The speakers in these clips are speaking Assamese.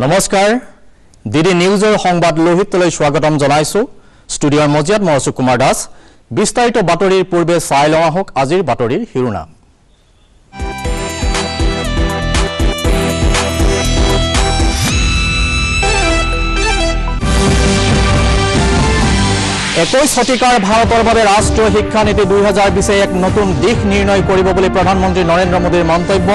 নমস্কাৰ ডিডি নিউজৰ সংবাদ লোহিতলৈ স্বাগতম জনাইছো ষ্টুডিঅ'ৰ মজিয়াত মই অশোক কুমাৰ দাস বিস্তাৰিত বাতৰিৰ পূৰ্বে চাই লওঁ আহক আজিৰ বাতৰিৰ শিৰোনাম 21 শতিকাৰ ভাৰতৰ বাবে ৰাষ্ট্ৰীয় শিক্ষা নীতি 2020 এক নতুন দিশ নিৰ্ণয় কৰিব বুলি প্ৰধানমন্ত্ৰী নৰেন্দ্ৰ মোদীৰ মন্তব্য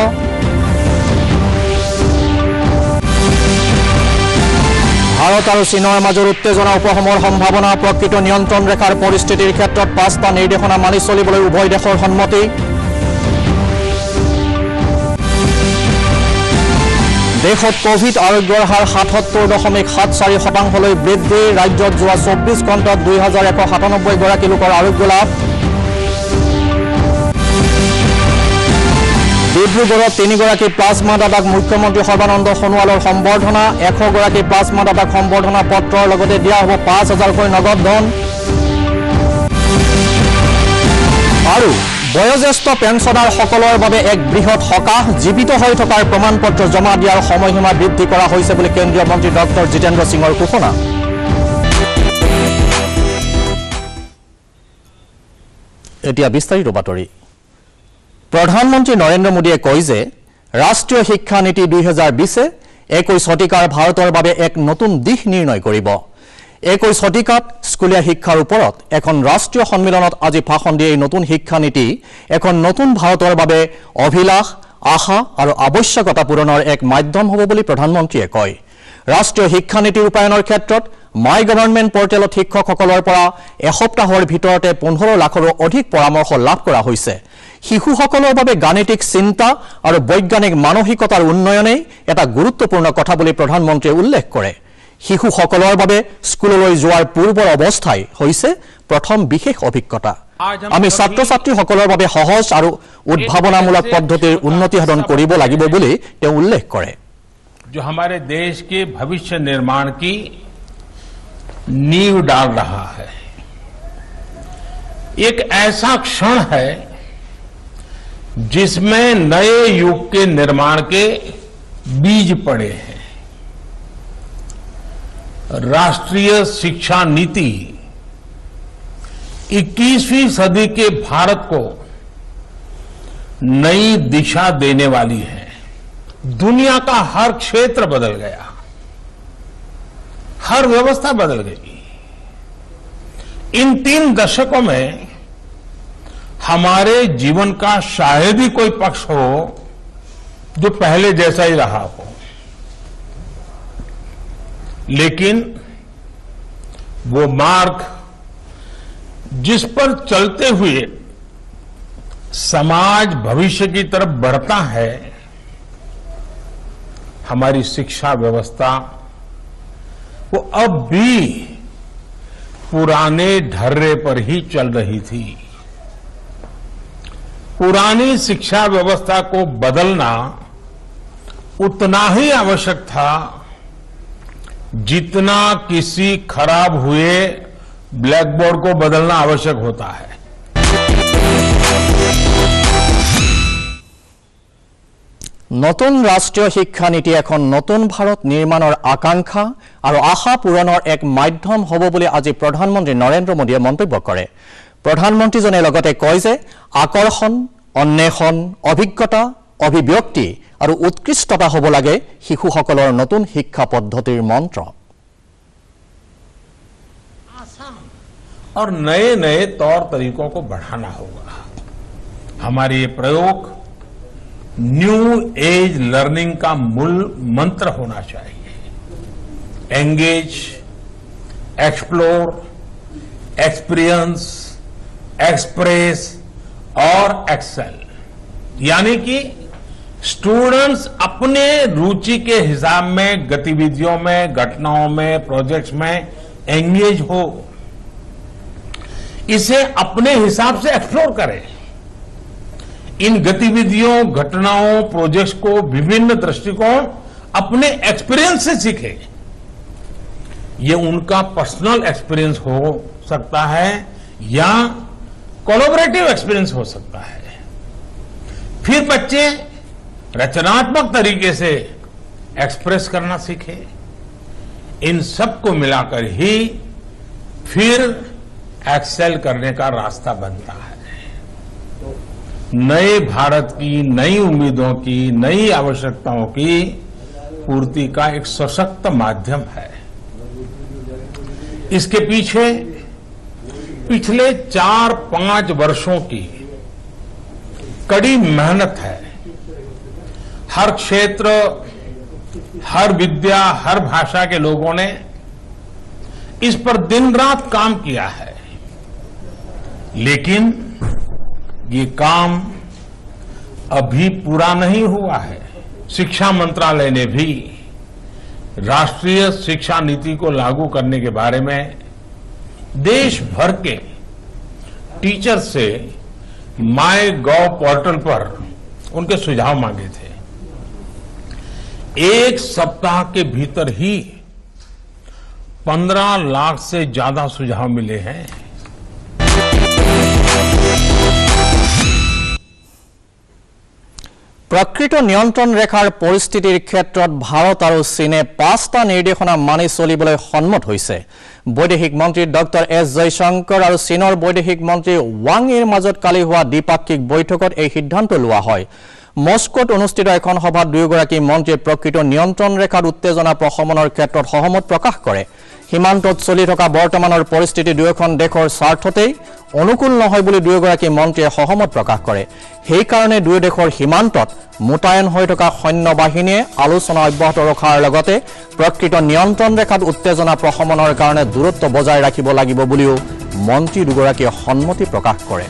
ভাৰত আৰু চীনৰ মাজৰ উত্তেজনা উপশমৰ সম্ভাৱনা প্ৰকৃত নিয়ন্ত্ৰণ ৰেখাৰ পৰিস্থিতিৰ ক্ষেত্ৰত পাঁচটা নিৰ্দেশনা মানি চলিবলৈ উভয় দেশৰ সন্মতি দেশত কোভিড আৰোগ্যৰ হাৰ ৭৭.৭৪% বৃদ্ধি ৰাজ্যত যোৱা ২৪ ঘণ্টাত ২১৯৭ গৰাকী লোকৰ আৰোগ্য লাভ ডিব্ৰুগড়ত ৩ গৰাকী প্লাজমা দাতাক মুখ্যমন্ত্ৰী সৰ্বানন্দ সোণোৱালৰ সম্বৰ্ধনা ১০০ গৰাকী প্লাজমা দাতাক সম্বৰ্ধনা পত্ৰৰ লগতে দিয়া হ'ব ৫,০০০ কৈ নগদ ধন আৰু বয়োজ্যেষ্ঠ পেঞ্চনাৰ সকলৰ বাবে এক বৃহৎ সকাহ জীৱিত হৈ থকাৰ প্ৰমাণপত্ৰ জমা দিয়াৰ সময়সীমা বৃদ্ধি কৰা হৈছে বুলি কেন্দ্ৰীয় মন্ত্ৰী ডক্টৰ জিতেন্দ্ৰ সিঙৰ ঘোষণা এতিয়া বিস্তাৰিত বাতৰি প্ৰধানমন্ত্ৰী নৰেন্দ্ৰ মোদীয়ে কয় যে ৰাষ্ট্ৰীয় শিক্ষা নীতি 2020 21 শতিকাৰ ভাৰতৰ বাবে এক নতুন দিশ নিৰ্ণয় কৰিব 21 শতিকাত স্কুলীয়া শিক্ষাৰ ওপৰত এখন ৰাষ্ট্ৰীয় সন্মিলনত আজি ভাষণ দিয়ে এই নতুন শিক্ষা নীতি এখন নতুন ভাৰতৰ বাবে অভিলাষ আশা আৰু আৱশ্যকতা পূৰণৰ এক মাধ্যম হ'ব বুলি প্ৰধানমন্ত্ৰীয়ে কয় ৰাষ্ট্ৰীয় শিক্ষা নীতি ৰূপায়ণৰ ক্ষেত্ৰত মাই গভৰ্ণমেণ্ট পৰ্টেলত শিক্ষকসকলৰ পৰা এসপ্তাহৰ ভিতৰতে 15 লাখৰো অধিক পৰামৰ্শ লাভ কৰা হৈছে শিশুসকলৰ বাবে গাণিতিক চিন্তা আৰু বৈজ্ঞানিক মানসিকতাৰ উন্নয়নেই এটা গুৰুত্বপূৰ্ণ কথা বুলি প্ৰধানমন্ত্ৰীয়ে উল্লেখ কৰে শিশুসকলৰ বাবে স্কুললৈ যোৱাৰ পূৰ্বৰ অৱস্থাই হৈছে প্ৰথম বিশেষ অভিজ্ঞতা আমি ছাত্ৰ-ছাত্ৰীসকলৰ বাবে সহজ আৰু উদ্ভাৱনামূলক পদ্ধতিৰ উন্নতি সাধন কৰিব লাগিব বুলি তেওঁ উল্লেখ কৰে जो हमारे देश के भविष्य निर्माण की नींव डाल रहा है एक ऐसा क्षण है जिसमें नए युग के निर्माण के बीज पड़े हैं राष्ट्रीय शिक्षा नीति 21वीं सदी के भारत को नई दिशा देने वाली है दुनिया का हर क्षेत्र बदल गया हर व्यवस्था बदल गई इन 3 दशकों में हमारे जीवन का शायद ही कोई पक्ष हो जो पहले जैसा ही रहा हो लेकिन वो मार्ग जिस पर चलते हुए समाज भविष्य की तरफ बढ़ता है हमारी शिक्षा व्यवस्था वो अब भी पुराने ढर्रे पर ही चल रही थी पुरानी शिक्षा व्यवस्था को बदलना उतना ही आवश्यक था जितना किसी खराब हुए ब्लैक बोर्ड को बदलना आवश्यक होता है নতুন ৰাষ্ট্ৰীয় শিক্ষা নীতি এখন নতুন ভাৰত নিৰ্মাণৰ আকাংক্ষা আৰু আশা পূৰণৰ এক মাধ্যম হ'ব বুলি আজি প্ৰধানমন্ত্ৰী নৰেন্দ্ৰ মোদীয়ে মন্তব্য কৰে প্ৰধানমন্ত্ৰীজনে লগতে কয় যে আকৰ্ষণ অন্বেষণ অভিজ্ঞতা অভিব্যক্তি আৰু উৎকৃষ্টতা হ'ব লাগে শিশুসকলৰ নতুন শিক্ষা পদ্ধতিৰ মন্ত্ৰ और नए नए तौर तरीकों को बढ़ाना होगा हमारे ये प्रयोग न्यू एज लर्निंग का मूल मंत्र होना चाहिए एंगेज एक्सप्लोर एक्सपीरियंस एक्सप्रेस और एक्सेल यानी कि स्टूडेंट्स अपने रुचि के हिसाब में गतिविधियों में घटनाओं में प्रोजेक्ट्स में एंगेज हो इसे अपने हिसाब से एक्सप्लोर करें इन गतिविधियों घटनाओं प्रोजेक्ट्स को विभिन्न दृष्टिकोण अपने एक्सपीरियंस से सीखें ये उनका पर्सनल एक्सपीरियंस हो सकता है या कोलैबोरेटिव एक्सपीरियंस हो सकता है फिर बच्चे रचनात्मक तरीके से एक्सप्रेस करना सीखे। इन सबको मिलाकर ही फिर एक्सेल करने का रास्ता बनता है। नए भारत की, नई उम्मीदों की, नई आवश्यकताओं की पूर्ति का एक सशक्त माध्यम है। इसके पीछे पिछले 4-5 वर्षों की कड़ी मेहनत है। हर क्षेत्र, हर विद्या, हर भाषा के लोगों ने इस पर दिन रात काम किया है। लेकिन ये काम अभी पूरा नहीं हुआ है। शिक्षा मंत्रालय ने भी राष्ट्रीय शिक्षा नीति को लागू करने के बारे में देश भर के टीचर से MyGov पोर्टल पर उनके सुझाव मांगे थे। एक सप्ताह के भीतर ही 15 लाख से ज्यादा सुझाव मिले हैं। प्रकृत नियंत्रण रेखार परिस्थितिर क्षेत्रत भारत और चीने 5टा निर्देशना मानि चलिবলৈ সন্মত হৈছে। বৈদেশিক মন্ত্ৰী ডক্টৰ এছ জয়শংকৰ আৰু চীনৰ বৈদেশিক মন্ত্ৰী ৱাং ইৰ মাজত কালি হোৱা দ্বিপাক্ষিক বৈঠকত এই সিদ্ধান্ত লোৱা হয়। মস্কোত অনুষ্ঠিত এখন সভাত দুয়োগৰাকী মন্ত্ৰীয়ে প্ৰকৃত নিয়ন্ত্ৰণ ৰেখাত উত্তেজনা প্ৰশমনৰ ক্ষেত্ৰত সহমত প্ৰকাশ কৰে। সীমান্তত চলি থকা বৰ্তমানৰ পৰিস্থিতি দুয়োখন দেশৰ স্বাৰ্থতেই অনুকূল নহয় বুলি দুয়োগৰাকী মন্ত্ৰীয়ে সহমত প্ৰকাশ কৰে। সেই কাৰণে দুয়ো দেশৰ সীমান্তত মোতায়েন হৈ থকা সৈন্য বাহিনীয়ে আলোচনা অব্যাহত ৰখাৰ লগতে প্ৰকৃত নিয়ন্ত্ৰণ ৰেখাত উত্তেজনা প্ৰশমনৰ কাৰণে দূৰত্ব বজাই ৰাখিব লাগিব বুলিও মন্ত্ৰী দুগৰাকীয়ে সন্মতি প্ৰকাশ কৰে।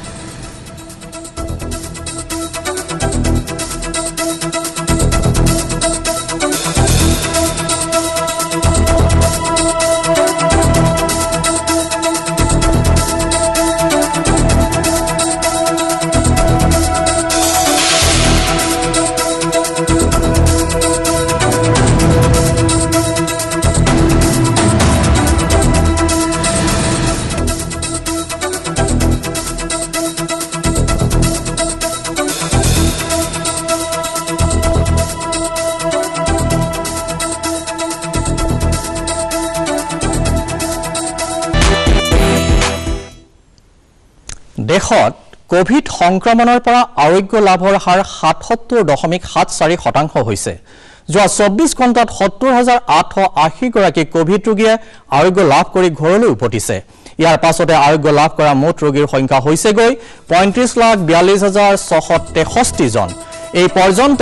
দেশত কোভিড সংক্ৰমণৰ পৰা আৰোগ্য লাভৰ হাৰ ৭৭.৭৪% হৈছে। যোৱা ২৪ ঘণ্টাত ৭০,৮৮০ গৰাকী কোভিড ৰোগীয়ে আৰোগ্য লাভ কৰি ঘৰলৈ উভতিছে। ইয়াৰ পাছতে আৰোগ্য লাভ কৰা মুঠ ৰোগীৰ সংখ্যা হৈছেগৈ ৩৫,৪২,৬৬৩ জন। এই পৰ্যন্ত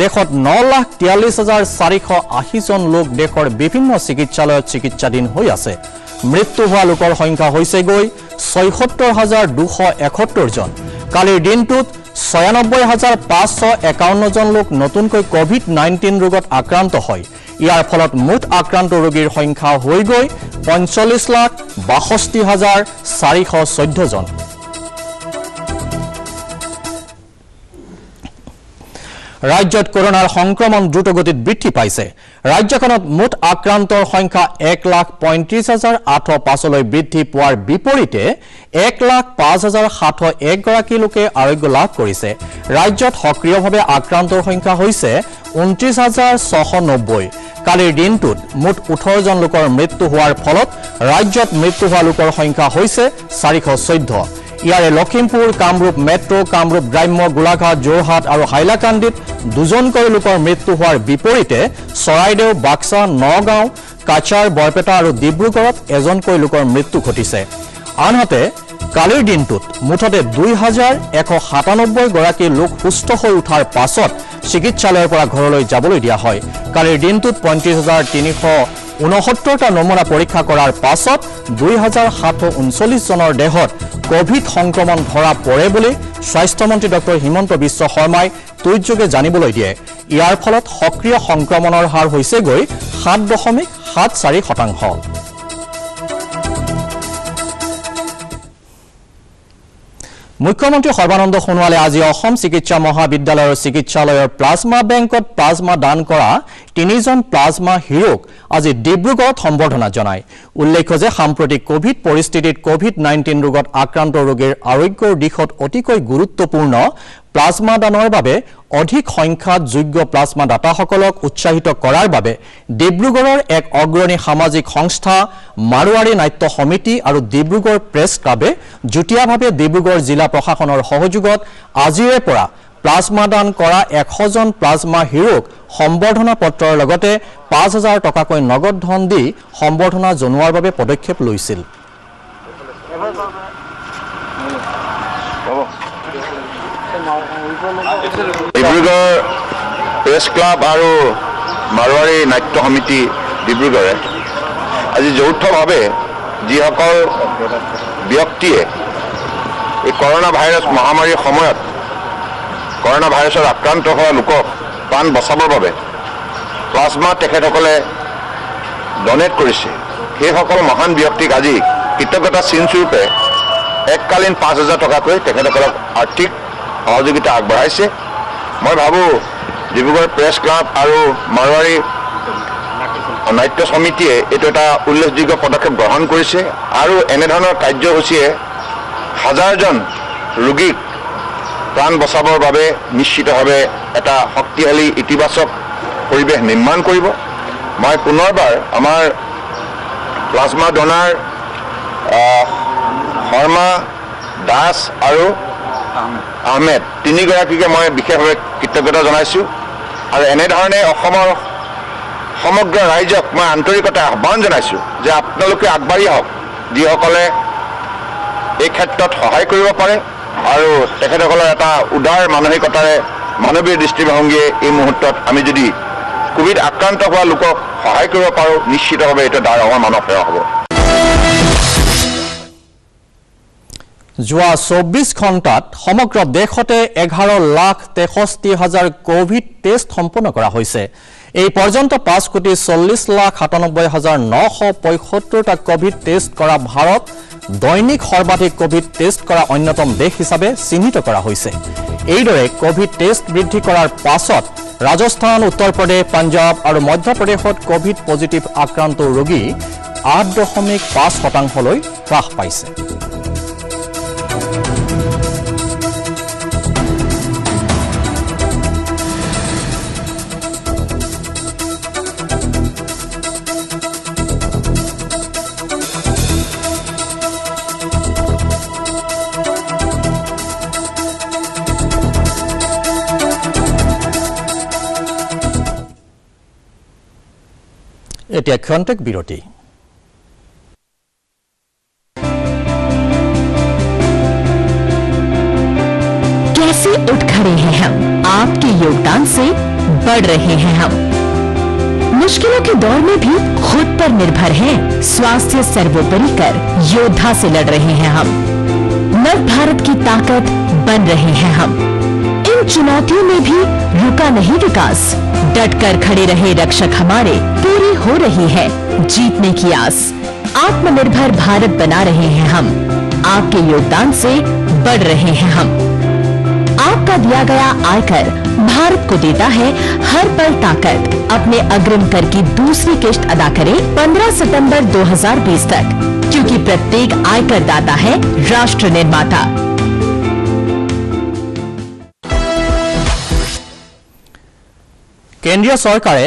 দেশত ৯,৪৩,৪৮০ জন লোক দেশৰ বিভিন্ন চিকিৎসালয়ত চিকিৎসাধীন হৈ আছে। মৃত্যু হোৱা লোকৰ সংখ্যা হৈছেগৈ ৭৬,২৭১ জন। কালিৰ দিনটোত ৯৬,৫৫১ জন লোক নতুনকৈ কোভিড-19 ৰোগত আক্ৰান্ত হয়। ইয়াৰ ফলত মুঠ আক্ৰান্ত ৰোগীৰ সংখ্যা হৈ গৈ ৪৫,৬২,৪১৪ জন। ৰাজ্যত কৰোনাৰ সংক্ৰমণ দ্ৰুতগতিত বৃদ্ধি পাইছে। ৰাজ্যখনত মুঠ আক্ৰান্তৰ সংখ্যা ১,৩৫,৮০৫লৈ বৃদ্ধি পোৱাৰ বিপৰীতে ১,০৫,৭০১ গৰাকী লোকে আৰোগ্য লাভ কৰিছে। ৰাজ্যত সক্ৰিয়ভাৱে আক্ৰান্তৰ সংখ্যা হৈছে ২৯,৬৯০। কালিৰ দিনটোত মুঠ ১৮ জন লোকৰ মৃত্যু হোৱাৰ ফলত ৰাজ্যত মৃত্যু হোৱা লোকৰ সংখ্যা হৈছে ৪১৪। ইয়াৰে লখিমপুৰ, কামৰূপ মেট্ৰ', কামৰূপ গ্ৰাম্য, গোলাঘাট, যোৰহাট আৰু হাইলাকান্দিত দুজনকৈ লোকৰ মৃত্যু হোৱাৰ বিপৰীতে চৰাইদেউ, বাক্সা, নগাঁও, কাছাৰ, বৰপেটা আৰু ডিব্ৰুগড়ত এজনকৈ লোকৰ মৃত্যু ঘটিছে। আনহাতে কালিৰ দিনটোত মুঠতে ২,১৯৭ গৰাকী লোক সুস্থ হৈ উঠাৰ পাছত চিকিৎসালয়ৰ পৰা ঘৰলৈ যাবলৈ দিয়া হয়। কালিৰ দিনটোত ৩৫,৩৬৯টা নমুনা পৰীক্ষা কৰাৰ পাছত ২,৭৩৯ জনৰ দেহত কোভিড সংক্ৰমণ ধৰা পৰে বুলি স্বাস্থ্যমন্ত্ৰী ডক্টৰ হিমন্ত বিশ্ব শৰ্মাই টুইটযোগে জানিবলৈ দিয়ে। ইয়াৰ ফলত সক্ৰিয় সংক্ৰমণৰ হাৰ হৈছেগৈ ৭.৭৪%। মুখ্যমন্ত্ৰী সৰ্বানন্দ সোণোৱালে আজি অসম চিকিৎসা মহাবিদ্যালয়ৰ চিকিৎসালয়ৰ প্লাজমা বেংকত প্লাজমা দান কৰা ৩জন প্লাজমা হিৰোক আজি ডিব্ৰুগড়ত সম্বৰ্ধনা জনায়। উল্লেখ্য যে সাম্প্ৰতিক কোভিড পৰিস্থিতিত কোভিড-19 ৰোগত আক্ৰান্ত ৰোগীৰ আৰোগ্যৰ দিশত অতিকৈ গুৰুত্বপূৰ্ণ প্লাজমা দানৰ বাবে অধিক সংখ্যাত যোগ্য প্লাজমা দাতাসকলক উৎসাহিত কৰাৰ বাবে ডিব্ৰুগড়ৰ এক অগ্ৰণী সামাজিক সংস্থা মাৰোৱাৰী নাট্য সমিতি আৰু ডিব্ৰুগড় প্ৰেছ ক্লাবে যুটীয়াভাৱে ডিব্ৰুগড় জিলা প্ৰশাসনৰ সহযোগত আজিৰে পৰা প্লাজমা দান কৰা 100 জন প্লাজমা হিৰোক সম্বৰ্ধনা পত্ৰৰ লগতে 5000 টকাকৈ নগদ ধন দি সম্বৰ্ধনা জনোৱাৰ বাবে পদক্ষেপ লৈছিল। ডিব্ৰুগড় প্ৰেছ ক্লাব আৰু মাৰোৱাৰী নাট্য সমিতি ডিব্ৰুগড়ে আজি যৌথভাৱে যিসকল ব্যক্তিয়ে এই কৰোনা ভাইৰাছ মহামাৰীৰ সময়ত কৰোনা ভাইৰাছৰ আক্ৰান্ত হোৱা লোকক প্ৰাণ বচাবৰ বাবে প্লাজমা তেখেতসকলে ডনেট কৰিছে সেইসকল মহান ব্যক্তিক আজি কৃতজ্ঞতা চিনস্বৰূপে এককালীন 5000 টকাকৈ তেখেতসকলক আৰ্থিক সহযোগিতা আগবঢ়াইছে। মই ভাবোঁ ডিব্ৰুগড় প্ৰেছ ক্লাব আৰু মাৰোৱাৰী নাট্য সমিতিয়ে এইটো এটা উল্লেখযোগ্য পদক্ষেপ গ্ৰহণ কৰিছে আৰু এনেধৰণৰ কাৰ্যসূচীয়ে হাজাৰজন ৰোগীক প্ৰাণ বচাবৰ বাবে নিশ্চিতভাৱে এটা শক্তিশালী ইতিবাচক পৰিৱেশ নিৰ্মাণ কৰিব। মই পুনৰবাৰ আমাৰ প্লাজমা ডনাৰ শৰ্মা দাস আৰু আহমেদ তিনিগৰাকীকে মই বিশেষভাৱে কৃতজ্ঞতা জনাইছোঁ আৰু এনেধৰণে অসমৰ সমগ্ৰ ৰাইজক মই আন্তৰিকতা আহ্বান জনাইছোঁ যে আপোনালোকে আগবাঢ়ি আহক যিসকলে এই ক্ষেত্ৰত সহায় কৰিব পাৰে আৰু তেখেতসকলৰ এটা উদাৰ মানসিকতাৰে মানৱীয় দৃষ্টিভংগীয়ে এই মুহূৰ্তত আমি যদি কোভিড আক্ৰান্ত হোৱা লোকক সহায় কৰিব পাৰোঁ নিশ্চিতভাৱে এইটো ডাঙৰ মানৱ সেৱা হ'ব। যোৱা 24 ঘণ্টাত সমগ্ৰ দেশতে 11,63,000 কোভিড টেষ্ট সম্পন্ন কৰা হৈছে। এই পৰ্যন্ত 5,40,97,975টা কোভিড টেষ্ট কৰা ভাৰত দৈনিক সৰ্বাধিক কোভিড টেষ্ট কৰা অন্যতম দেশ হিচাপে চিহ্নিত কৰা হৈছে। এইদৰে কোভিড টেষ্ট বৃদ্ধি কৰাৰ পাছত ৰাজস্থান, উত্তৰ প্ৰদেশ, পাঞ্জাৱ আৰু মধ্যপ্ৰদেশত কোভিড পজিটিভ আক্ৰান্ত ৰোগী 8.5% হ্ৰাস পাইছে। এতিয়া ক্ষন্তেক বিৰতি। कैसे उठ खड़े हैं हम, आपके योगदान से बढ़ रहे हैं हम। मुश्किलों के दौर में भी खुद पर निर्भर हैं, स्वास्थ्य सर्वोपरि कर योद्धा से लड़ रहे हैं हम। नव भारत की ताकत बन रहे हैं हम। इन चुनौतियों में भी रुका नहीं विकास, डट कर खड़े रहे रक्षक हमारे, पूरी हो रही है जीतने की आस। आत्मनिर्भर भारत बना रहे हैं हम, आपके योगदान से बढ़ रहे हैं हम। आपका दिया गया आयकर भारत को देता है हर पल ताकत। अपने अग्रिम कर की दूसरी किश्त अदा करें 15 सितंबर 2020 तक, क्योंकि प्रत्येक आयकर दाता है राष्ट्र निर्माता। কেন্দ্ৰীয় চৰকাৰে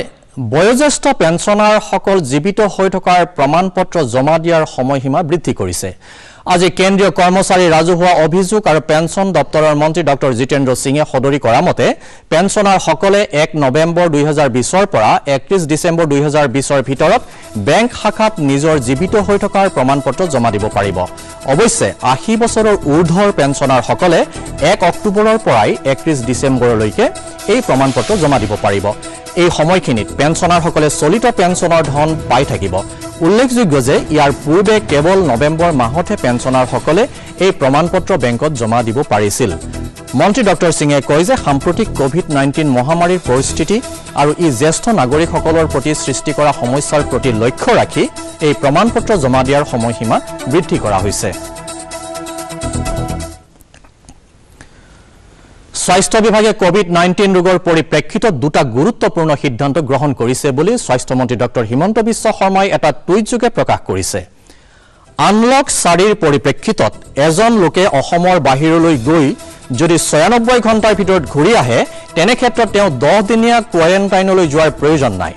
বয়োজ্যেষ্ঠ পেঞ্চনাৰসকল জীৱিত হৈ থকাৰ প্ৰমাণপত্ৰ জমা দিয়াৰ সময়সীমা বৃদ্ধি কৰিছে। আজি কেন্দ্ৰীয় কৰ্মচাৰী ৰাজহুৱা অভিযোগ আৰু পেঞ্চন দপ্তৰৰ মন্ত্ৰী ডক্টৰ জিতেন্দ্ৰ সিঙে সদৰি কৰা মতে পেঞ্চনাৰসকলে 1 নৱেম্বৰ 2020ৰ পৰা 31 ডিচেম্বৰ 2020ৰ ভিতৰত বেংক শাখাত নিজৰ জীৱিত হৈ থকাৰ প্ৰমাণপত্ৰ জমা দিব পাৰিব। অৱশ্যে 80 বছৰৰ ঊৰ্ধৰ পেঞ্চনাৰসকলে 1 অক্টোবৰৰ পৰাই 31 ডিচেম্বৰলৈকে এই প্ৰমাণপত্ৰ জমা দিব পাৰিব। এই সময়খিনিত পেঞ্চনাৰসকলে চলিত পেঞ্চনৰ ধন পাই থাকিব। উল্লেখযোগ্য যে ইয়াৰ পূৰ্বে কেৱল নৱেম্বৰ মাহতে পেঞ্চনাৰসকলে এই প্ৰমাণপত্ৰ বেংকত জমা দিব পাৰিছিল। মন্ত্ৰী ডক্টৰ সিঙে কয় যে সাম্প্ৰতিক কোভিড-19 মহামাৰীৰ পৰিস্থিতি আৰু ই জ্যেষ্ঠ নাগৰিকসকলৰ প্ৰতি সৃষ্টি কৰা সমস্যাৰ প্ৰতি লক্ষ্য ৰাখি এই প্ৰমাণপত্ৰ জমা দিয়াৰ সময়সীমা বৃদ্ধি কৰা হৈছে। স্বাস্থ্য বিভাগে কোভিড-19 ৰোগৰ পৰিপ্ৰেক্ষিতত দুটা গুৰুত্বপূৰ্ণ সিদ্ধান্ত গ্ৰহণ কৰিছে বুলি স্বাস্থ্য মন্ত্ৰী ডক্টৰ হিমন্ত বিশ্ব শৰ্মাই এটা টুইটযোগে প্ৰকাশ কৰিছে। আনলক 4ৰ পৰিপ্ৰেক্ষিতত এজন লোকে অসমৰ বাহিৰলৈ গৈ যদি 96 ঘণ্টাৰ ভিতৰত ঘূৰি আহে তেনে ক্ষেত্ৰত তেওঁ 10 দিনীয়া কোৱাৰেণ্টাইনলৈ যোৱাৰ প্ৰয়োজন নাই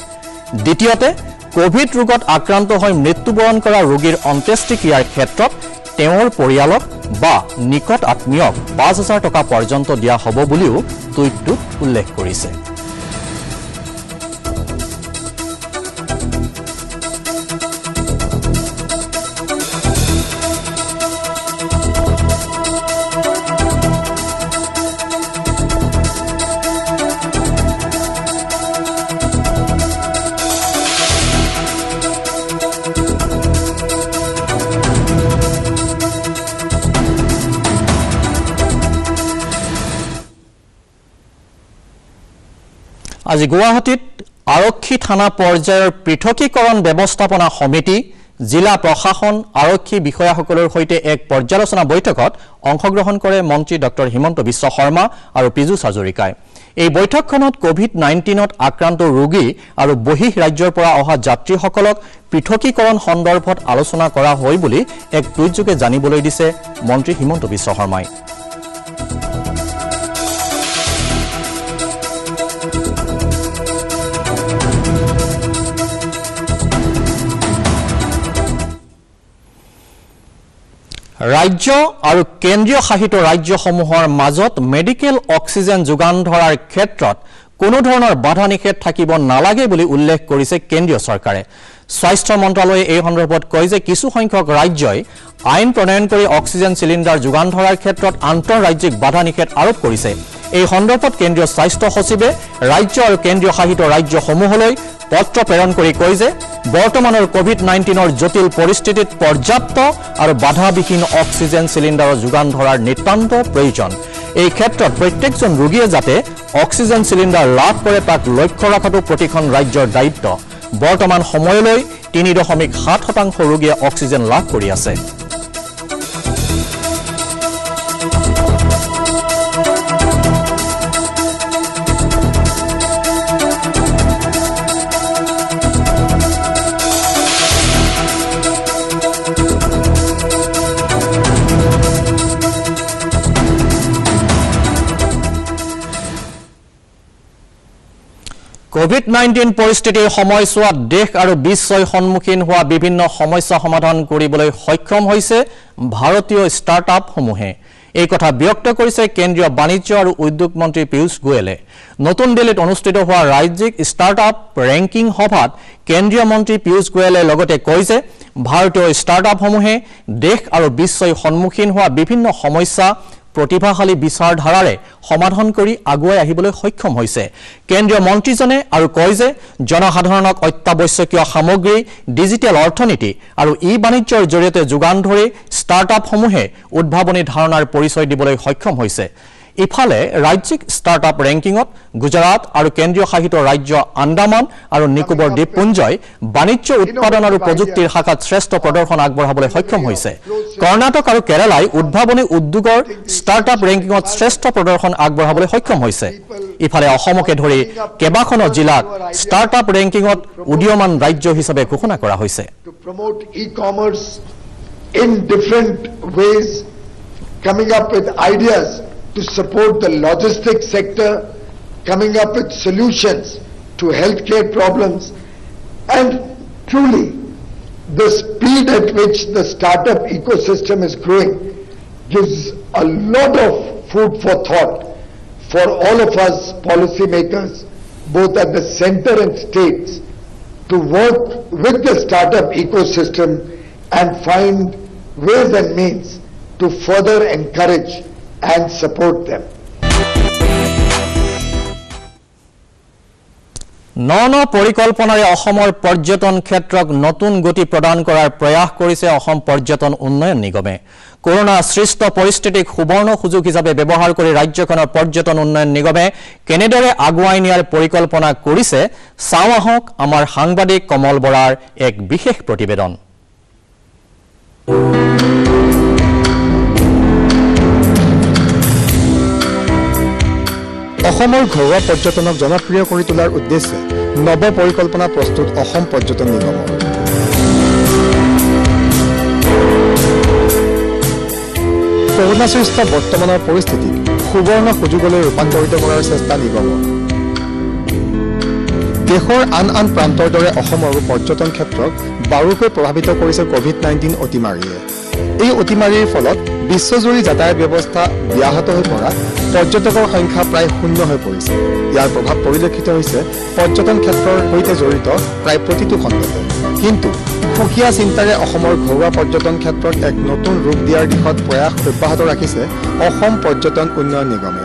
দ্বিতীয়তে কোভিড ৰোগত আক্ৰান্ত হৈ মৃত্যুবৰণ কৰা ৰোগীৰ অন্ত্যেষ্টিক্ৰিয়াৰ ক্ষেত্ৰত তেওঁৰ পৰিয়ালক বা নিকট আত্মীয়ক 5000 টকা পৰ্যন্ত দিয়া হ'ব বুলিও টুইটটোত উল্লেখ কৰিছে আজি গুৱাহাটীত আৰক্ষী থানা পৰ্যায়ৰ পৃথকীকৰণ ব্যৱস্থাপনা সমিতি জিলা প্ৰশাসন আৰক্ষী বিষয়াসকলৰ সৈতে এক পৰ্যালোচনা বৈঠকত অংশগ্ৰহণ কৰে মন্ত্ৰী ডক্টৰ হিমন্ত বিশ্ব শৰ্মা আৰু পীযুষ হাজৰিকাই এই বৈঠকখনত কোভিড-19ত আক্ৰান্ত ৰোগী আৰু বহিঃ ৰাজ্যৰ পৰা অহা যাত্ৰীসকলক পৃথকীকৰণ সন্দৰ্ভত আলোচনা কৰা হয় বুলি এক টুইটযোগে জানিবলৈ দিছে মন্ত্ৰী হিমন্ত বিশ্ব শৰ্মাই ৰাজ্য আৰু কেন্দ্ৰীয় শাসিত ৰাজ্যসমূহৰ মাজত মেডিকেল অক্সিজেন যোগান ধৰাৰ ক্ষেত্ৰত কোনো ধৰণৰ বাধা নিষেধ থাকিব নালাগে বুলি উল্লেখ কৰিছে কেন্দ্ৰীয় চৰকাৰে স্বাস্থ্য মন্ত্ৰালয়ে এই সন্দৰ্ভত কয় যে কিছু সংখ্যক ৰাজ্যই আইন প্ৰণয়ন কৰি অক্সিজেন চিলিণ্ডাৰ যোগান ধৰাৰ ক্ষেত্ৰত আন্তঃৰাজ্যিক বাধা নিষেধ আৰোপ কৰিছে এই সন্দৰ্ভত কেন্দ্ৰীয় স্বাস্থ্য সচিবে ৰাজ্য আৰু কেন্দ্ৰীয় শাসিত ৰাজ্যসমূহলৈ পত্ৰ প্ৰেৰণ কৰি কয় যে বৰ্তমানৰ কোভিড-19ৰ জটিল পৰিস্থিতিত পৰ্যাপ্ত আৰু বাধাবিহীন অক্সিজেন চিলিণ্ডাৰৰ যোগান ধৰাৰ নিতান্ত প্ৰয়োজন এই ক্ষেত্ৰত প্ৰত্যেকজন ৰোগীয়ে যাতে অক্সিজেন চিলিণ্ডাৰ লাভ কৰে তাক লক্ষ্য ৰখাটো প্ৰতিখন ৰাজ্যৰ দায়িত্ব বৰ্তমান সময়লৈ 3.7% ৰোগীয়ে অক্সিজেন লাভ কৰি আছে কোভিড-19 পৰিস্থিতিৰ সময়ছোৱাত দেশ আৰু বিশ্বই সন্মুখীন হোৱা বিভিন্ন সমস্যা সমাধান কৰিবলৈ সক্ষম হৈছে ভাৰতীয় ষ্টাৰ্টআপসমূহে এই কথা ব্যক্ত কৰিছে কেন্দ্ৰীয় বাণিজ্য আৰু উদ্যোগ মন্ত্ৰী পীযুষ গোয়েলে নতুন দিল্লীত অনুষ্ঠিত হোৱা ৰাজ্যিক ষ্টাৰ্টআপ ৰেংকিং সভাত কেন্দ্ৰীয় মন্ত্ৰী পীযুষ গোয়েলে লগতে কয় যে ভাৰতীয় ষ্টাৰ্টআপসমূহে দেশ আৰু বিশ্বই সন্মুখীন হোৱা বিভিন্ন সমস্যা প্ৰতিভাশালী বিচাৰধাৰাৰে সমাধান কৰি আগুৱাই আহিবলৈ সক্ষম হৈছে কেন্দ্ৰীয় মন্ত্ৰীজনে আৰু কয় যে জনসাধাৰণক অত্যাৱশ্যকীয় সামগ্ৰী ডিজিটেল অৰ্থনীতি আৰু ই-বাণিজ্যৰ জৰিয়তে যোগান ধৰি ষ্টাৰ্টআপসমূহে উদ্ভাৱনী ধাৰণাৰ পৰিচয় দিবলৈ সক্ষম হৈছে ইফালে ৰাজ্যিক ষ্টাৰ্টআপ ৰেংকিঙত গুজৰাট আৰু কেন্দ্ৰীয় শাসিত ৰাজ্য আন্দামান আৰু নিকোবৰ দ্বীপপুঞ্জই বাণিজ্য উৎপাদন আৰু প্ৰযুক্তিৰ শাখাত শ্ৰেষ্ঠ প্ৰদৰ্শন আগবঢ়াবলৈ সক্ষম হৈছে কৰ্ণাটক আৰু কেৰালাই উদ্ভাৱনী উদ্যোগৰ ষ্টাৰ্টআপ ৰেংকিঙত শ্ৰেষ্ঠ প্ৰদৰ্শন আগবঢ়াবলৈ সক্ষম হৈছে ইফালে অসমকে ধৰি কেবাখনো জিলাক ষ্টাৰ্টআপ ৰেংকিঙত উদীয়মান ৰাজ্য হিচাপে ঘোষণা কৰা হৈছে to support the logistics sector, coming up with solutions to healthcare problems, and truly the speed at which the startup ecosystem is growing gives a lot of food for thought for all of us policymakers, both at the center and states, to work with the startup ecosystem and find ways and means to further encourage and support them. Non পৰিকল্পনাৰে অসমৰ পৰ্যটন ক্ষেত্ৰক নতুন গতি প্ৰদান কৰাৰ প্ৰয়াস কৰিছে অসম পৰ্যটন উন্নয়ন নিগমে কৰোনা সৃষ্ট পৰিস্থিতিক সুবৰ্ণ সুযোগ হিচাপে ব্যৱহাৰ কৰি ৰাজ্যখনৰ পৰ্যটন উন্নয়ন নিগমে কেনেদৰে আগুৱাই নিয়াৰ পৰিকল্পনা কৰিছে চাওঁ আহক আমাৰ সাংবাদিক কমল বৰাৰ এক বিশেষ প্ৰতিবেদন অসমৰ ঘৰুৱা পৰ্যটনক জনপ্ৰিয় কৰি তোলাৰ উদ্দেশ্যে নৱ পৰিকল্পনা প্ৰস্তুত অসম পৰ্যটন নিগমৰ কৰোনাসৃষ্ট বৰ্তমানৰ পৰিস্থিতিক সুবৰ্ণ সুযোগলৈ ৰূপান্তৰিত কৰাৰ চেষ্টা নিগমৰ। দেশৰ আন প্ৰান্তৰ দৰে অসমৰো পৰ্যটন ক্ষেত্ৰক বাৰুকৈ প্ৰভাৱিত কৰিছে কোভিড-19 অতিমাৰীয়ে। এই অতিমাৰীৰ ফলত বিশ্বজুৰি যাতায়াত ব্যৱস্থা ব্যাহত হৈ পৰা পৰ্যটকৰ সংখ্যা প্ৰায় শূন্য হৈ পৰিছে। ইয়াৰ প্ৰভাৱ পৰিলক্ষিত হৈছে পৰ্যটন ক্ষেত্ৰৰ সৈতে জড়িত প্ৰায় প্ৰতিটো খণ্ডতে। কিন্তু সুকীয়া চিন্তাৰে অসমৰ ঘৰুৱা পৰ্যটন ক্ষেত্ৰত এক নতুন ৰূপ দিয়াৰ দিশত প্ৰয়াস অব্যাহত ৰাখিছে অসম পৰ্যটন উন্নয়ন নিগমে।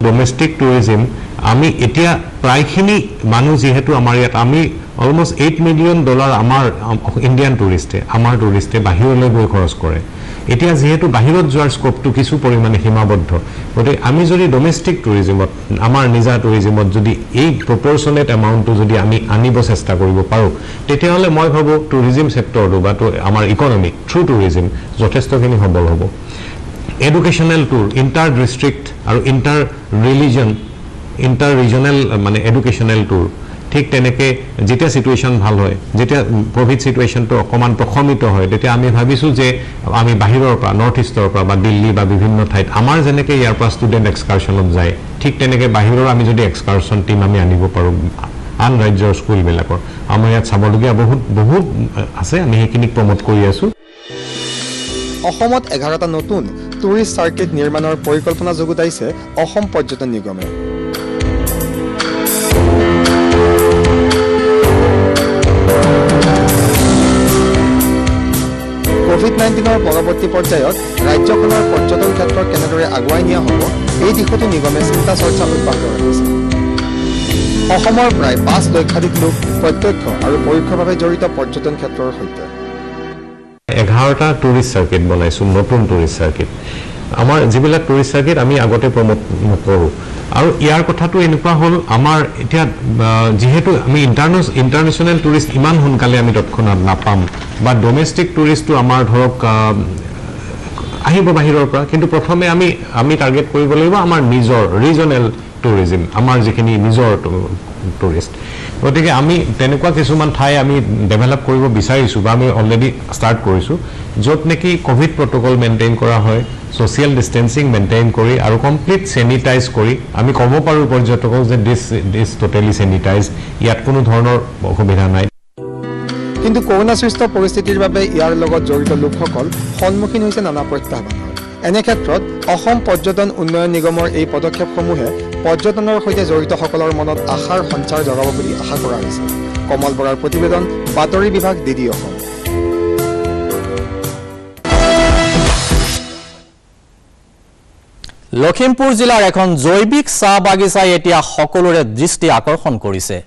ডোমেষ্টিক টুৰিজিম আমি এতিয়া প্ৰায়খিনি মানুহ যিহেতু আমাৰ ইয়াত আমি অলমষ্ট $8 মিলিয়ন আমাৰ ইণ্ডিয়ান টুৰিষ্টে বাহিৰলৈ গৈ খৰচ কৰে। এতিয়া যেহেতু বাহিৰত যোৱাৰ স্কোপটো কিছু পৰিমাণে সীমাবদ্ধ, গতিকে আমি যদি ডোমেষ্টিক টুৰিজিমত আমাৰ নিজা টুৰিজিমত যদি এই প্ৰপৰ্চনেট এমাউণ্টটো যদি আমি আনিব চেষ্টা কৰিব পাৰোঁ, তেতিয়াহ'লে মই ভাবোঁ টুৰিজিম ছেক্টৰটো বা আমাৰ ইকনমি থ্ৰু টুৰিজিম যথেষ্টখিনি সবল হ'ব। এডুকেশ্যনেল টুৰ ইণ্টাৰ ডিষ্ট্ৰিক্ট আৰু ইণ্টাৰ ৰিজনেল মানে এডুকেশ্যনেল টুৰ ঠিক তেনেকৈ যেতিয়া ছিটুৱেশ্যন ভাল হয়, যেতিয়া ক'ভিড ছিটুৱেশ্যনটো অকণমান প্ৰশমিত হয়, তেতিয়া আমি ভাবিছোঁ যে আমি বাহিৰৰ পৰা নৰ্থ ইষ্টৰ পৰা বা দিল্লী বা বিভিন্ন ঠাইত আমাৰ যেনেকৈ ইয়াৰ পৰা ষ্টুডেণ্ট এক্সকাৰ্ছনত যায়, ঠিক তেনেকৈ বাহিৰৰ আমি যদি এক্সকাৰ্ছন টীম আমি আনিব পাৰোঁ আন ৰাজ্যৰ স্কুলবিলাকৰ, আমাৰ ইয়াত চাবলগীয়া বহুত আছে, আমি সেইখিনিক প্ৰমোট কৰি আছোঁ। অসমত 11টা নতুন টুৰিষ্ট চাৰ্কিট নিৰ্মাণৰ পৰিকল্পনা যুগুতাইছে অসম পৰ্যটন নিগমে। কোভিড-19ৰ পৰৱৰ্তী পৰ্যায়ত ৰাজ্যখনৰ পৰ্যটন ক্ষেত্ৰত কেনেদৰে আগুৱাই নিয়া হ'ব, এই দিশতো নিগমে চিন্তা চৰ্চা অব্যাহত ৰাখিছে। অসমৰ প্ৰায় 5 লক্ষাধিক লোক প্ৰত্যক্ষ আৰু পৰোক্ষভাৱে জড়িত পৰ্যটন ক্ষেত্ৰৰ সৈতে। 11টা টুৰিষ্ট চাৰ্কিট বনাইছোঁ, নতুন টুৰিষ্ট চাৰ্কিট। আমাৰ যিবিলাক টুৰিষ্ট চাৰ্কিট আমি আগতে প্ৰমোট নকৰোঁ, আৰু ইয়াৰ কথাটো এনেকুৱা হ'ল আমাৰ এতিয়া যিহেতু আমি ইণ্টাৰনেশ্যনেল টুৰিষ্ট ইমান সোনকালে আমি তৎক্ষণাত নাপাম, বা ডমেষ্টিক টুৰিষ্টটো আমাৰ ধৰক আহিব বাহিৰৰ পৰা, কিন্তু প্ৰথমে আমি টাৰ্গেট কৰিব লাগিব আমাৰ নিজৰ ৰিজনেল টুৰিজিম, আমাৰ যিখিনি নিজৰ টুৰিষ্ট। গতিকে আমি তেনেকুৱা কিছুমান ঠাই আমি ডেভেলপ কৰিব বিচাৰিছোঁ বা আমি অলৰেডি ষ্টাৰ্ট কৰিছোঁ, য'ত নেকি ক'ভিড প্ৰট'কল মেইনটেইন কৰা হয়, ছ'চিয়েল ডিষ্টেঞ্চিং মেইনটেইন কৰি আৰু কমপ্লিট চেনিটাইজ কৰি আমি ক'ব পাৰোঁ পৰ্যটকক যে দিছ টোটেলি চেনিটাইজ, ইয়াত কোনো ধৰণৰ অসুবিধা নাই। কিন্তু কৰোনাসৃষ্ট পৰিস্থিতিৰ বাবে ইয়াৰ লগত জড়িত লোকসকল সন্মুখীন হৈছে নানা প্ৰত্যাহ্বানৰ। এনে ক্ষেত্ৰত অসম পৰ্যটন উন্নয়ন নিগমৰ এই পদক্ষেপসমূহে পৰ্যটনৰ সৈতে জড়িতসকলৰ মনত আশাৰ সঞ্চাৰ জগাব বুলি আশা কৰা হৈছে। কমল বৰাৰ প্ৰতিবেদন, বাতৰি বিভাগ, DD অসম। লখিমপুৰ জিলাৰ এখন জৈৱিক চাহ বাগিচাই এতিয়া সকলোৰে দৃষ্টি আকৰ্ষণ কৰিছে।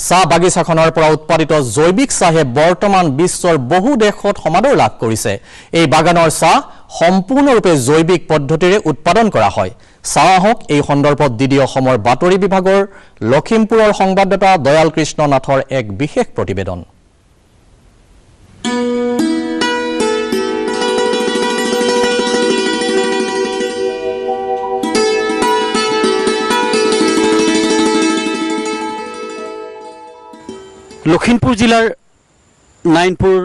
চাহ বাগিচাখনৰ পৰা উৎপাদিত জৈৱিক চাহে বৰ্তমান বিশ্বৰ বহু দেশত সমাদৰ লাভ কৰিছে। এই বাগানৰ চাহ সম্পূৰ্ণৰূপে জৈৱিক পদ্ধতিৰে উৎপাদন কৰা হয়। চাহক এই সন্দৰ্ভত DD অসমৰ বাতৰি বিভাগৰ লখিমপুৰৰ সংবাদদাতা দয়াল কৃষ্ণ নাথৰ এক বিশেষ প্ৰতিবেদন। লখিমপুৰ জিলাৰ নাইনপুৰ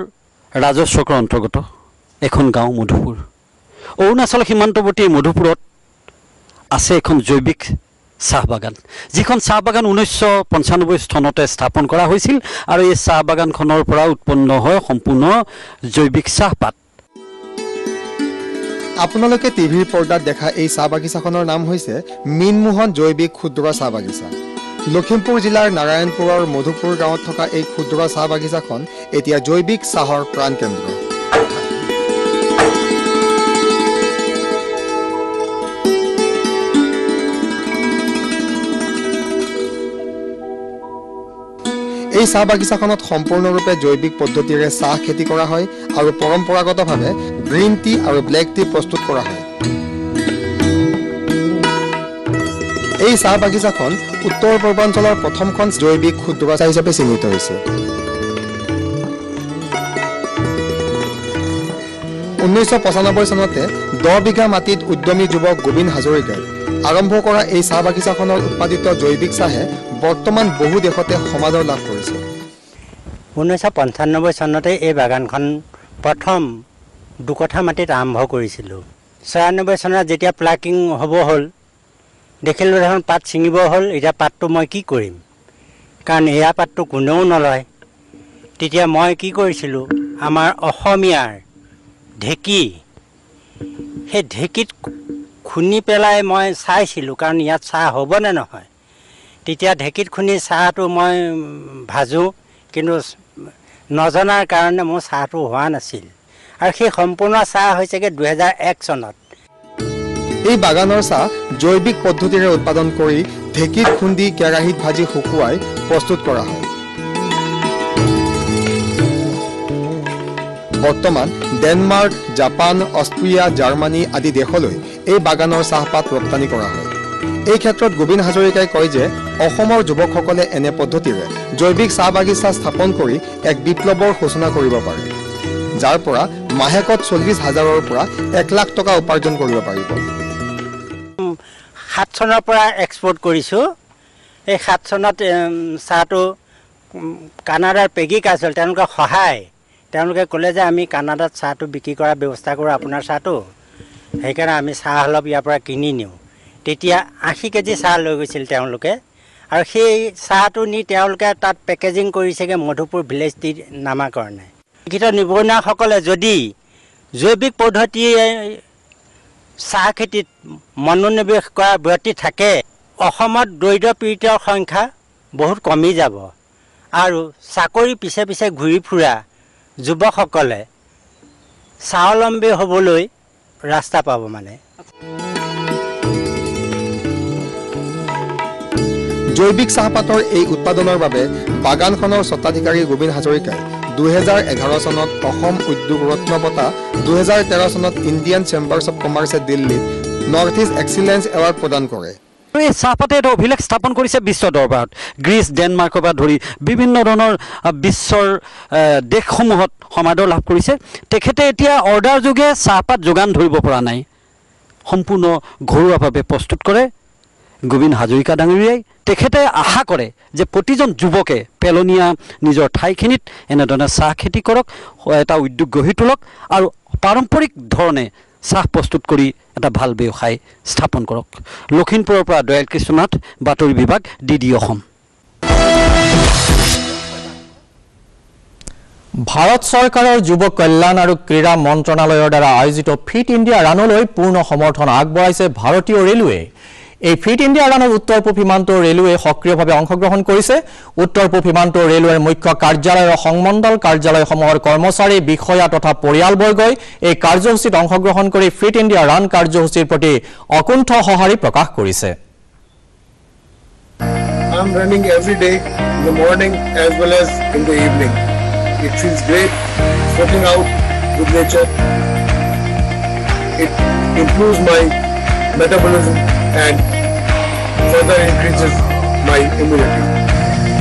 ৰাজহ চক্ৰৰ অন্তৰ্গত এখন গাঁও মধুপুৰ। অৰুণাচল সীমান্তৱৰ্তী মধুপুৰত আছে এখন জৈৱিক চাহ বাগান, যিখন চাহ বাগান 1995 চনতে স্থাপন কৰা হৈছিল, আৰু এই চাহ বাগানখনৰ পৰা উৎপন্ন হয় সম্পূৰ্ণ জৈৱিক চাহপাত। আপোনালোকে টিভিৰ পৰ্দাত দেখা এই চাহ বাগিচাখনৰ নাম হৈছে মীনমোহন জৈৱিক ক্ষুদ্ৰ চাহ বাগিচা। লখিমপুৰ জিলাৰ নাৰায়ণপুৰৰ মধুপুৰ গাঁৱত থকা এই ক্ষুদ্ৰ চাহ বাগিচাখন এতিয়া জৈৱিক চাহৰ প্ৰাণকেন্দ্ৰ। এই চাহ বাগিচাখনত সম্পূৰ্ণৰূপে জৈৱিক পদ্ধতিৰে চাহ খেতি কৰা হয় আৰু পৰম্পৰাগতভাৱে গ্ৰীণ টি আৰু ব্লেক টি প্ৰস্তুত কৰা হয়। এই চাহ বাগিচাখন উত্তৰ পূৰ্বাঞ্চলৰ প্ৰথমখন জৈৱিক ক্ষুদ্ৰ চাহ হিচাপে চিহ্নিত হৈছে। 1995 চনতে 10 বিঘা মাটিত উদ্যমী যুৱক গোবিন্দ হাজৰিকাই আৰম্ভ কৰা এই চাহ বাগিচাখনৰ উৎপাদিত জৈৱিক চাহে বৰ্তমান বহু দেশতে সমাদৰ লাভ কৰিছে। 1995 চনতে এই বাগানখন প্ৰথম দুকঠা মাটিত আৰম্ভ কৰিছিলোঁ। 96 চনত যেতিয়া প্লাকিং হ'ব হ'ল, দেখিলোঁ দেখোন পাত ছিঙিব হ'ল। এতিয়া পাতটো মই কি কৰিম, কাৰণ এয়া পাতটো কোনেও নলয়। তেতিয়া মই কি কৰিছিলোঁ, আমাৰ অসমীয়াৰ ঢেঁকী, সেই ঢেঁকীত খুন্দি পেলাই মই চাইছিলোঁ, কাৰণ ইয়াত চাহ হ'বনে নহয়। তেতিয়া ঢেঁকীত খুন্দি চাহটো মই ভাজোঁ, কিন্তু নজনাৰ কাৰণে মোৰ চাহটো হোৱা নাছিল। আৰু সেই সম্পূৰ্ণ চাহ হৈছেগৈ 2001 চনত। এই বাগানৰ চাহ জৈৱিক পদ্ধতিৰে উৎপাদন কৰি ঢেঁকীত খুন্দি কেৰাহীত ভাজি শুকুৱাই প্ৰস্তুত কৰা হয়। বৰ্তমান ডেনমাৰ্ক, জাপান, অষ্ট্ৰিয়া, জাৰ্মানী আদি দেশলৈ এই বাগানৰ চাহপাত ৰপ্তানি কৰা হয়। এই ক্ষেত্ৰত গোবিন্দ হাজৰিকাই কয় যে অসমৰ যুৱকসকলে এনে পদ্ধতিৰে জৈৱিক চাহ বাগিচা স্থাপন কৰি এক বিপ্লৱৰ সূচনা কৰিব পাৰে, যাৰ পৰা মাহেকত 40,000ৰ পৰা 1 লাখ টকা উপাৰ্জন কৰিব পাৰিব। 7 চনৰ পৰা এক্সপৰ্ট কৰিছোঁ। এই 7 চনত চাহটো কানাডাৰ পেগি কাছিল, তেওঁলোকে সহায়, তেওঁলোকে ক'লে যে আমি কানাডাত চাহটো বিক্ৰী কৰাৰ ব্যৱস্থা কৰোঁ আপোনাৰ চাহটো, সেইকাৰণে আমি চাহ অলপ ইয়াৰ পৰা কিনি নিওঁ। তেতিয়া 80 কেজি চাহ লৈ গৈছিল তেওঁলোকে, আৰু সেই চাহটো নি তেওঁলোকে তাত পেকেজিং কৰিছেগৈ মধুপুৰ ভিলেজ টি নামাৰ কাৰণে। শিক্ষিত নিবনুৱাসকলে যদি জৈৱিক পদ্ধতিৰে চাহ খেতিত মনোনিৱেশ কৰা ব্যক্তি থাকে, অসমত দৰিদ্ৰ পীড়িতৰ সংখ্যা বহুত কমি যাব, আৰু চাকৰি পিছে পিছে ঘূৰি ফুৰা যুৱকসকলে স্বাৱলম্বী হ'বলৈ ৰাস্তা পাব। মানে জৈৱিক চাহপাতৰ এই উৎপাদনৰ বাবে বাগানখনৰ স্বত্বাধিকাৰী গোবিন্দ হাজৰিকাই 2011 চনত অসম উদ্যোগ ৰত্ন বঁটা, 2013 চনত ইণ্ডিয়ান চেম্বাৰ্ছ অৱ কমাৰ্চে দিল্লীত নৰ্থ ইষ্ট এক্সিলেঞ্চ এৱাৰ্ড প্ৰদান কৰে। এই চাহপাতে এটা অভিলেখ স্থাপন কৰিছে বিশ্ব দৰবাৰত। গ্ৰীচ, ডেনমাৰ্কৰ পৰা ধৰি বিভিন্ন ধৰণৰ বিশ্বৰ দেশসমূহত সমাদৰ লাভ কৰিছে। তেখেতে এতিয়া অৰ্ডাৰ যোগে চাহপাত যোগান ধৰিব পৰা নাই, সম্পূৰ্ণ ঘৰুৱাভাৱে প্ৰস্তুত কৰে গোবিন্দ হাজৰিকা ডাঙৰীয়াই। তেখেতে আশা কৰে যে প্ৰতিজন যুৱকে পেলনীয়া নিজৰ ঠাইখিনিত এনেধৰণে চাহ খেতি কৰক, এটা উদ্যোগ গঢ়ি তোলক, আৰু পাৰম্পৰিক ধৰণে চাহ প্ৰস্তুত কৰি এটা ভাল ব্যৱসায় স্থাপন কৰক। লখিমপুৰৰ পৰা দয়াল কৃষ্ণনাথ, বাতৰি বিভাগ, DD অসম। ভাৰত চৰকাৰৰ যুৱ কল্যাণ আৰু ক্ৰীড়া মন্ত্ৰণালয়ৰ দ্বাৰা আয়োজিত ফিট ইণ্ডিয়া ৰানলৈ পূৰ্ণ সমৰ্থন আগবঢ়াইছে ভাৰতীয় ৰেলৱে। এই ফিট ইণ্ডিয়া ৰানত উত্তৰ পূব সীমান্ত ৰেলৱে সক্ৰিয়ভাৱে অংশগ্ৰহণ কৰিছে। উত্তৰ পূব সীমান্ত ৰেলৱেৰ মুখ্য কাৰ্যালয় আৰু সংমণ্ডল কাৰ্যালয়সমূহৰ কৰ্মচাৰী, বিষয়া তথা পৰিয়ালবৰ্গই এই কাৰ্যসূচীত অংশগ্ৰহণ কৰি ফিট ইণ্ডিয়া ৰান কাৰ্যসূচীৰ প্ৰতি অকুণ্ঠ সঁহাৰি প্ৰকাশ কৰিছে। I'm running every day in the morning as well as in the evening. It feels great sweating out with nature. It improves my metabolism and further increases my immunity.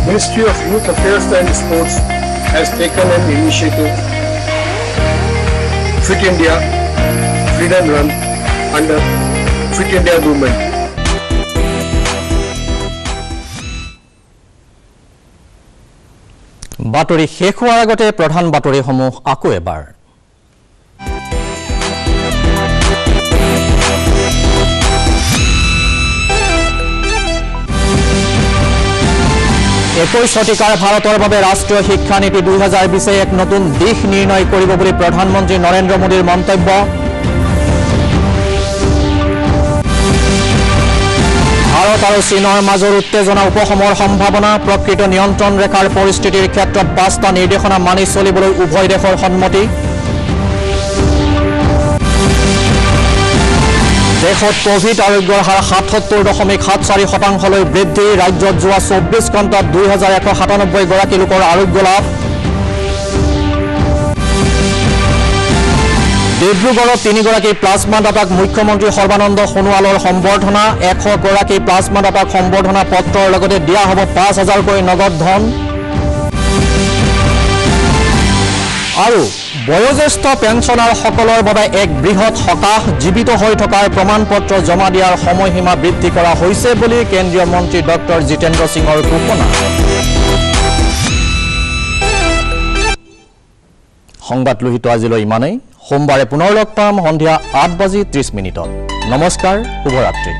Ministry of Youth Affairs and Sports has taken an initiative, Fit India Freedom Run under Fit India Movement. বাতৰি শেষ হোৱাৰ আগতে প্ৰধান বাতৰিসমূহ আকৌ এবাৰ। 21 শতিকাৰ ভাৰতৰ বাবে ৰাষ্ট্ৰীয় শিক্ষা নীতি 2020 এক নতুন দিশ নিৰ্ণয় কৰিব বুলি প্ৰধানমন্ত্ৰী নৰেন্দ্ৰ মোদীৰ মন্তব্য। ভাৰত আৰু চীনৰ মাজৰ উত্তেজনা উপশমৰ সম্ভাৱনা, প্ৰকৃত নিয়ন্ত্ৰণ ৰেখাৰ পৰিস্থিতিৰ ক্ষেত্ৰত 5টা নিৰ্দেশনা মানি চলিবলৈ উভয় দেশৰ সন্মতি। দেশত কোভিড আৰোগ্যৰ হাৰ 77.74% বৃদ্ধি। ৰাজ্যত যোৱা 24 ঘণ্টাত 2197 গৰাকী লোকৰ আৰোগ্য লাভ। ডিব্ৰুগড়ত 3 গৰাকী প্লাজমা দাতাক মুখ্যমন্ত্ৰী সৰ্বানন্দ সোণোৱালৰ সম্বৰ্ধনা। 100 গৰাকী প্লাজমা দাতাক সম্বৰ্ধনা পত্ৰৰ লগতে দিয়া হ'ব 5,000কৈ নগদ ধন। আৰু বয়োজ্যেষ্ঠ পেঞ্চনাৰসকলৰ বাবে এক বৃহৎ সকাহ জীৱিত হৈ থকাৰ প্ৰমাণপত্ৰ জমা দিয়াৰ সময়সীমা বৃদ্ধি কৰা হৈছে বুলি কেন্দ্ৰীয় মন্ত্ৰী ডক্টৰ জিতেন্দ্ৰ সিঙৰ ঘোষণা। সংবাদ লোহিত আজিলৈ ইমানেই। সোমবাৰে পুনৰ লগ পাম সন্ধিয়া 8:30 নমস্কাৰ, শুভৰাত্ৰি।